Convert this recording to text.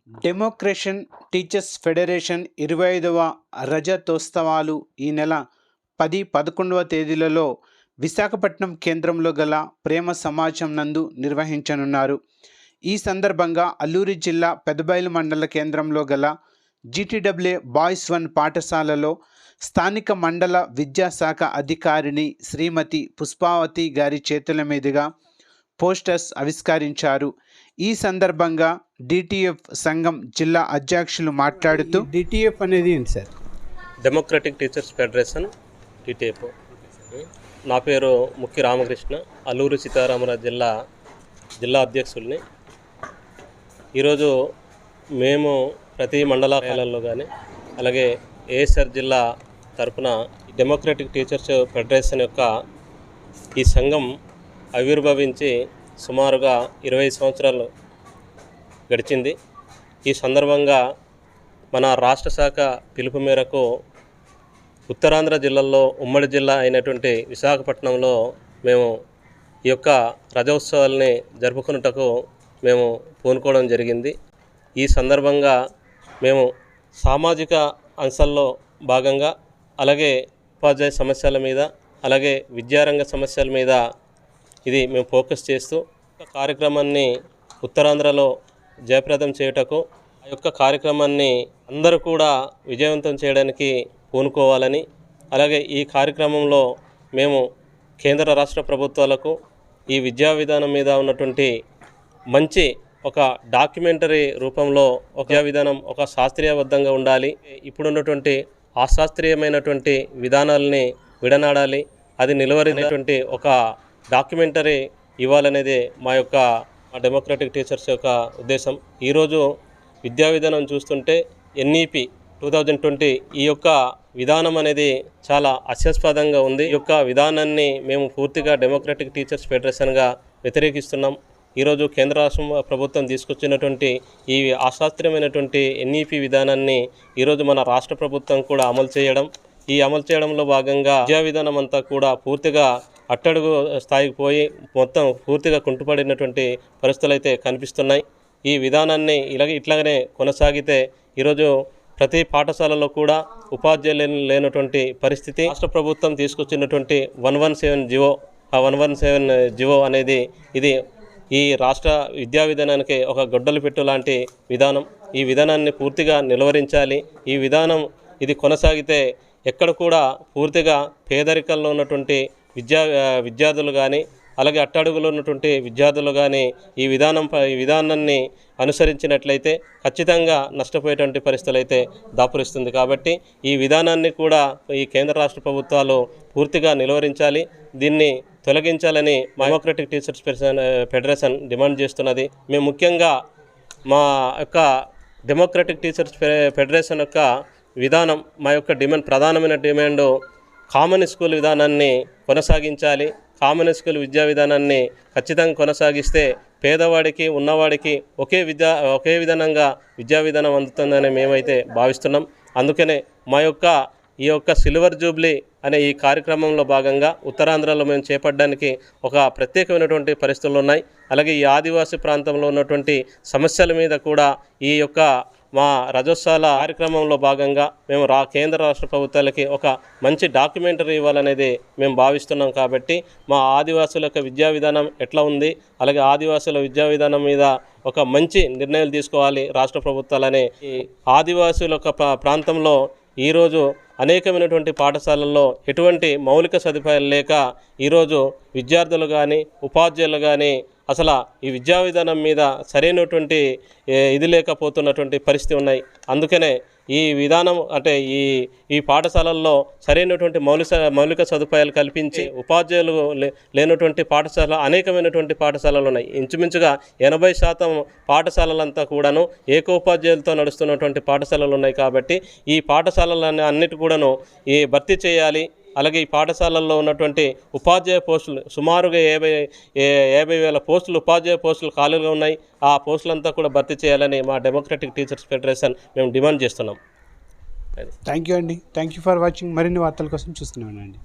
డెమోక్రషన్ teachers federation 25వ రజతోత్సవాలు ఈ నెల 10, 11వ తేదీలలో విశాఖపట్నం కేంద్రంలో గల ప్రేమ సమాజం నందు నిర్వహించనున్నారు. ఈ సందర్భంగా అల్లూరి జిల్లా పెదబయలు మండల కేంద్రంలో గల GTAA బాయ్స్ 1 పాఠశాలలో స్థానిక మండల విద్యాశాఖ అధికారిని శ్రీమతి పుష్పావతి గారి చేతుల మీదుగా పోస్టర్స్ ఆవిష్కరించారు. ఈ సందర్భంగా DTF సంఘం జిల్లా అధ్యక్షులు మాట్లాడుతూ, DTF అనేది ఏంటి sir? Democratic teachers federation DTF. నా పేరు ముఖ్య రామకృష్ణ, అల్లూరి సీతారామరాజు జిల్లా అధ్యక్షుల్ని. ఈరోజు మేము ప్రతి మండలాలలో కానీ అలాగే ASR జిల్లా తరఫున డెమోక్రటిక్ టీచర్స్ ఫెడరేషన్ యొక్క ఈ సంఘం ఆవిర్భవించి సుమారుగా 20 సంవత్సరాలు గడిచింది. ఈ సందర్భంగా మన రాష్ట్ర శాఖ పిలుపు మేరకు ఉత్తరాంధ్ర జిల్లాల్లో ఉమ్మడి జిల్లా అయినటువంటి విశాఖపట్నంలో మేము ఈ యొక్క రజోత్సవాల్ని జరుపుకున్నటకు మేము పూనుకోవడం జరిగింది. ఈ సందర్భంగా మేము సామాజిక అంశాల్లో భాగంగా అలాగే ఉపాధ్యాయ సమస్యల మీద అలాగే విద్యారంగ సమస్యల మీద ఇది మేము ఫోకస్ చేస్తూ కార్యక్రమాన్ని ఉత్తరాంధ్రలో జయప్రదం చేయుటకు ఆ యొక్క కార్యక్రమాన్ని అందరూ కూడా విజయవంతం చేయడానికి పూనుకోవాలని, అలాగే ఈ కార్యక్రమంలో మేము కేంద్ర రాష్ట్ర ప్రభుత్వాలకు ఈ విద్యా విధానం మీద ఉన్నటువంటి మంచి ఒక డాక్యుమెంటరీ రూపంలో ఒక విద్యా విధానం ఒక శాస్త్రీయబద్ధంగా ఉండాలి, ఇప్పుడున్నటువంటి అశాస్త్రీయమైనటువంటి విధానాలని విడనాడాలి, అది నిలువరినటువంటి ఒక డాక్యుమెంటరీ ఇవ్వాలనేది మా డెమోక్రటిక్ టీచర్స్ యొక్క ఉద్దేశం. ఈరోజు విద్యా విధానం చూస్తుంటే NEP 2020 ఈ యొక్క విధానం అనేది చాలా హాస్యాస్పదంగా ఉంది. ఈ యొక్క విధానాన్ని మేము పూర్తిగా డెమోక్రటిక్ టీచర్స్ ఫెడరేషన్గా వ్యతిరేకిస్తున్నాం. ఈరోజు కేంద్ర రాష్ట్ర ప్రభుత్వం తీసుకొచ్చినటువంటి ఈ అశాస్త్రీయమైనటువంటి NEP విధానాన్ని ఈరోజు మన రాష్ట్ర ప్రభుత్వం కూడా అమలు చేయడంలో భాగంగా విద్యా విధానం అంతా కూడా పూర్తిగా అట్టడుగు స్థాయికి పోయి మొత్తం పూర్తిగా కుంటుపడినటువంటి పరిస్థితులు అయితే కనిపిస్తున్నాయి. ఈ విధానాన్ని ఇట్లాగనే కొనసాగితే ఈరోజు ప్రతి పాఠశాలలో కూడా ఉపాధ్యాయులు లేనటువంటి పరిస్థితి. రాష్ట్ర ప్రభుత్వం తీసుకొచ్చినటువంటి 117 జివో, ఆ 117 జివో అనేది ఇది ఈ రాష్ట్ర విద్యా విధానానికి ఒక గొడ్డలు పెట్టు లాంటి విధానం. ఈ విధానాన్ని పూర్తిగా నిలువరించాలి. ఈ విధానం ఇది కొనసాగితే ఎక్కడ కూడా పూర్తిగా పేదరికంలో ఉన్నటువంటి విద్యార్థులు కానీ అలాగే అట్టడుగులో ఉన్నటువంటి విద్యార్థులు కానీ ఈ విధానాన్ని అనుసరించినట్లయితే ఖచ్చితంగా నష్టపోయేటువంటి పరిస్థితులు అయితే దాపురిస్తుంది. కాబట్టి ఈ విధానాన్ని కూడా ఈ కేంద్ర రాష్ట్ర ప్రభుత్వాలు పూర్తిగా నిలువరించాలి, దీన్ని తొలగించాలని డెమోక్రటిక్ టీచర్స్ ఫెడరేషన్ డిమాండ్ చేస్తున్నది. మేము ముఖ్యంగా మా యొక్క డెమోక్రటిక్ టీచర్స్ ఫెడరేషన్ యొక్క విధానం, మా యొక్క ప్రధానమైన డిమాండ్ కామన్ స్కూల్ విధానాన్ని కొనసాగించాలి. కామన్ స్కూల్ విద్యా విధానాన్ని ఖచ్చితంగా కొనసాగిస్తే పేదవాడికి ఉన్నవాడికి ఒకే విధానంగా విద్యా విధానం అందుతుందని మేమైతే భావిస్తున్నాం. అందుకనే మా ఈ యొక్క సిల్వర్ జూబ్లీ అనే ఈ కార్యక్రమంలో భాగంగా ఉత్తరాంధ్రలో మేము చేపట్టడానికి ఒక ప్రత్యేకమైనటువంటి పరిస్థితులు ఉన్నాయి. అలాగే ఈ ఆదివాసీ ప్రాంతంలో ఉన్నటువంటి సమస్యల మీద కూడా ఈ యొక్క మా రజోత్సవాల కార్యక్రమంలో భాగంగా మేము కేంద్ర రాష్ట్ర ప్రభుత్వాలకి ఒక మంచి డాక్యుమెంటరీ ఇవ్వాలనేది మేము భావిస్తున్నాం. కాబట్టి మా ఆదివాసుల యొక్క విద్యా విధానం ఎట్లా ఉంది, అలాగే ఆదివాసుల విద్యా విధానం మీద ఒక మంచి నిర్ణయాలు తీసుకోవాలి రాష్ట్ర ప్రభుత్వాలనే. ఈ ఆదివాసుల యొక్క ప్రాంతంలో ఈరోజు అనేకమైనటువంటి పాఠశాలల్లో ఎటువంటి మౌలిక సదుపాయాలు లేక ఈరోజు విద్యార్థులు కానీ ఉపాధ్యాయులు కానీ అసలు ఈ విద్యా విధానం మీద సరైనటువంటి ఇది లేకపోతున్నటువంటి పరిస్థితి ఉన్నాయి. అందుకనే ఈ విధానం అంటే ఈ పాఠశాలల్లో సరైనటువంటి మౌలిక సదుపాయాలు కల్పించి ఉపాధ్యాయులు లేనటువంటి అనేకమైనటువంటి పాఠశాలలు ఉన్నాయి. ఇంచుమించుగా 80% పాఠశాలలంతా కూడాను ఏకోపాధ్యాయులతో నడుస్తున్నటువంటి పాఠశాలలు ఉన్నాయి. కాబట్టి ఈ పాఠశాలలన్నీ అన్నిటి కూడాను భర్తీ చేయాలి. అలాగే ఈ పాఠశాలల్లో ఉన్నటువంటి ఉపాధ్యాయ పోస్టులు సుమారుగా 50,000 పోస్టులు ఉపాధ్యాయ పోస్టులు ఖాళీగా ఉన్నాయి. ఆ పోస్టులంతా కూడా భర్తీ చేయాలని మా డెమోక్రటిక్ టీచర్స్ ఫెడరేషన్ మేము డిమాండ్ చేస్తున్నాం. థ్యాంక్ యూ అండి. Thank you for watching. మరిన్ని వార్తల కోసం చూస్తున్నామండి.